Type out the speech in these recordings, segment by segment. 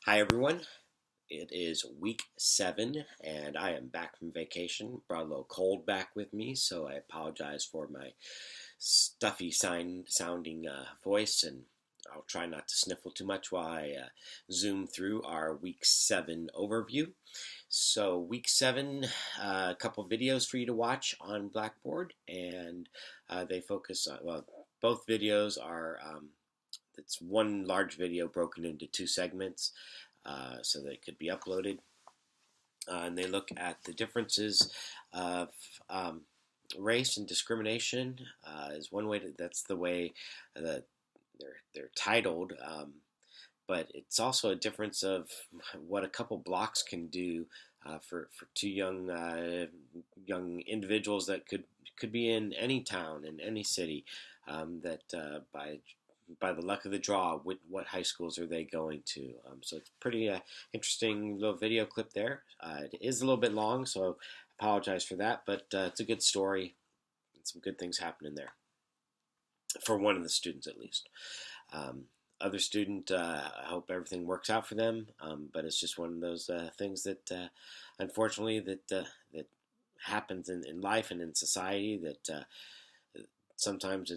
Hi everyone. It is week 7 and I am back from vacation. Brought a little cold back with me, so I apologize for my stuffy sounding voice, and I'll try not to sniffle too much while I zoom through our week 7 overview. So week 7, a couple videos for you to watch on Blackboard, and they focus on, well, both videos are it's one large video broken into two segments so that it could be uploaded. And they look at the differences of race and discrimination is one way that's the way that they're titled. But it's also a difference of what a couple blocks can do for two young individuals that could be in any town in any city that by the luck of the draw, what high schools are they going to? So it's pretty interesting little video clip there. It is a little bit long, so I apologize for that, but it's a good story and some good things happening there for one of the students at least. Other student, I hope everything works out for them, but it's just one of those things that unfortunately that happens in life and in society that sometimes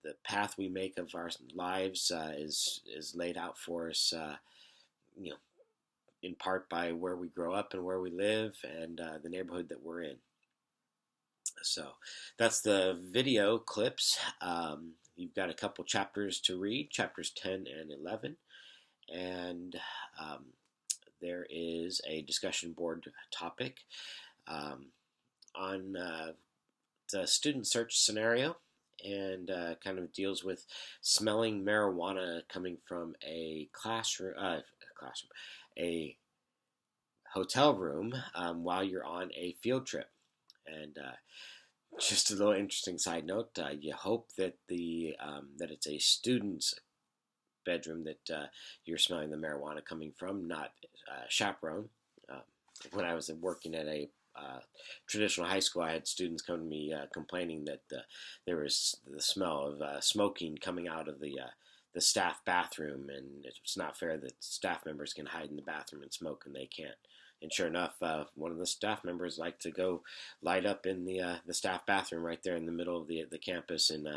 the path we make of our lives is laid out for us, you know, in part by where we grow up and where we live and the neighborhood that we're in. So that's the video clips. You've got a couple chapters to read, chapters 10 and 11, and there is a discussion board topic on the student search scenario, and kind of deals with smelling marijuana coming from a a hotel room while you're on a field trip. And just a little interesting side note: you hope that that it's a student's bedroom that you're smelling the marijuana coming from, not chaperone. Uh, when I was working at a traditional high school, I had students come to me complaining that there was the smell of smoking coming out of the staff bathroom, and it's not fair that staff members can hide in the bathroom and smoke and they can't. And sure enough, one of the staff members liked to go light up in the staff bathroom right there in the middle of the campus and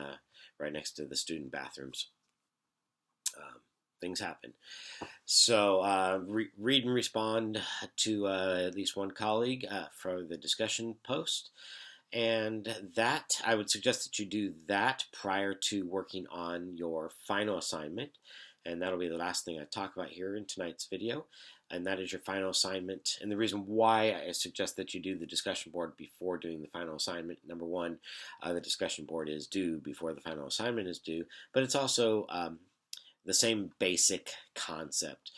right next to the student bathrooms. Things happen. So read and respond to at least one colleague for the discussion post. And that, I would suggest that you do that prior to working on your final assignment. And that'll be the last thing I talk about here in tonight's video. And that is your final assignment. And the reason why I suggest that you do the discussion board before doing the final assignment, number one, the discussion board is due before the final assignment is due. But it's also the same basic concept.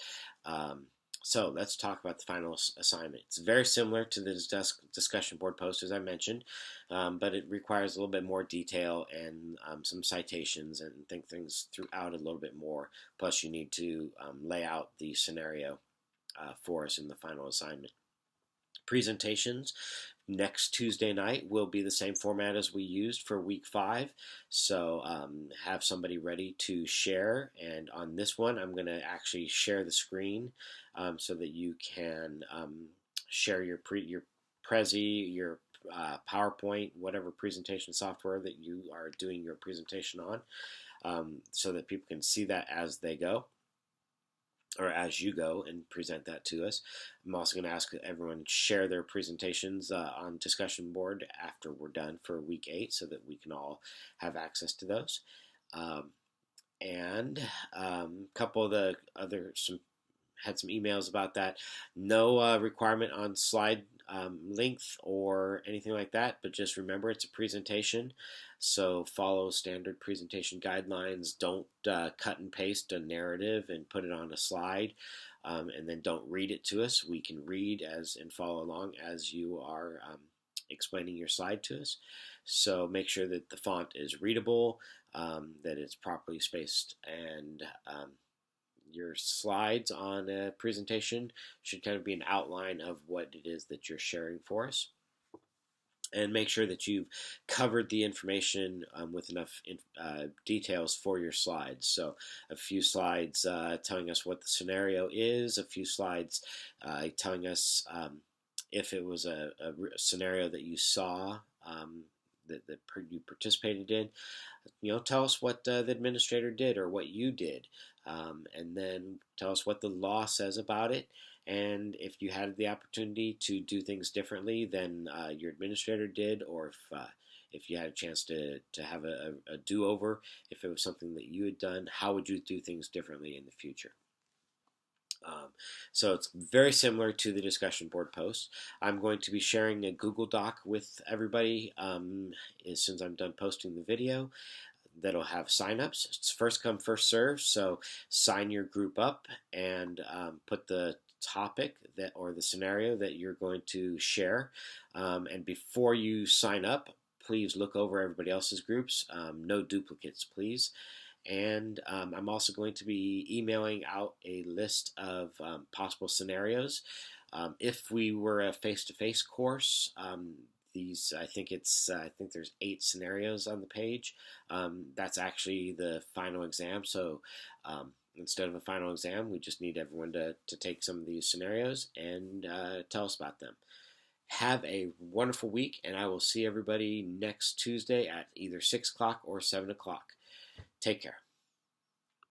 So let's talk about the final assignment. It's very similar to the discussion board post, as I mentioned, but it requires a little bit more detail and some citations and think things throughout a little bit more. Plus, you need to lay out the scenario for us in the final assignment. Presentations next Tuesday night will be the same format as we used for week 5. So have somebody ready to share. And on this one, I'm going to actually share the screen so that you can share your Prezi, your PowerPoint, whatever presentation software that you are doing your presentation on, so that people can see that as they go, or as you go and present that to us. I'm also going to ask everyone share their presentations on discussion board after we're done for week 8 so that we can all have access to those. And a couple of the other, had some emails about that. No requirement on slide length or anything like that, but just remember it's a presentation, so follow standard presentation guidelines. Don't cut and paste a narrative and put it on a slide, and then don't read it to us. We can read and follow along as you are explaining your slide to us. So make sure that the font is readable, that it's properly spaced, and your slides on a presentation should kind of be an outline of what it is that you're sharing for us. and make sure that you've covered the information with enough details for your slides. So a few slides telling us what the scenario is, a few slides telling us if it was a scenario that you saw that you participated in. Tell us what the administrator did or what you did, and then tell us what the law says about it. And if you had the opportunity to do things differently than your administrator did, or if you had a chance to have a do-over, if it was something that you had done, how would you do things differently in the future? So it's very similar to the discussion board post. I'm going to be sharing a Google Doc with everybody as soon as I'm done posting the video. That'll have signups. It's first come, first serve. So sign your group up and put the topic or the scenario that you're going to share. And before you sign up, please look over everybody else's groups. No duplicates, please. And I'm also going to be emailing out a list of possible scenarios. If we were a face-to-face course, I think there's 8 scenarios on the page. That's actually the final exam. So instead of a final exam, we just need everyone to take some of these scenarios and tell us about them. Have a wonderful week, and I will see everybody next Tuesday at either 6 o'clock or 7 o'clock. Take care.